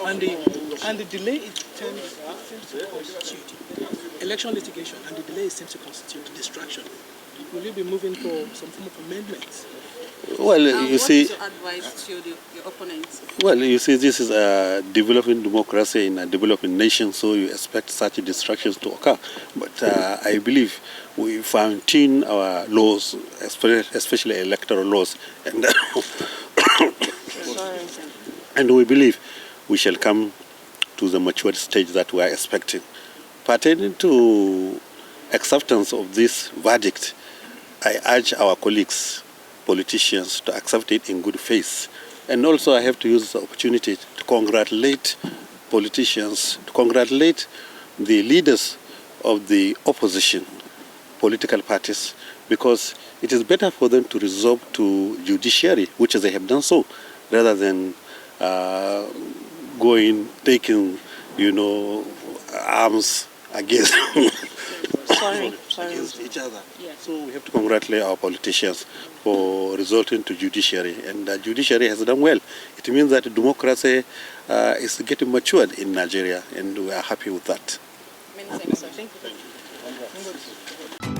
And the delay seems to constitute election litigation, and the delay seems to constitute distraction. Will you be moving for some form of amendments? Well, you see, what is your advice to your opponents? well, you see, this is a developing democracy in a developing nation, so you expect such distractions to occur. But I believe we fine-tune our laws, especially electoral laws, and and we believe we shall come to the matured stage that we are expecting. Pertaining to acceptance of this verdict, I urge our colleagues, politicians, to accept it in good faith. And also I have to use the opportunity to congratulate politicians, to congratulate the leaders of the opposition political parties, because it is better for them to resort to judiciary, which they have done so, rather than taking, arms against against each other. Yeah. So we have to congratulate our politicians for resorting to judiciary, and the judiciary has done well. It means that democracy is getting matured in Nigeria, and we are happy with that. Many thanks, sir. Thank you.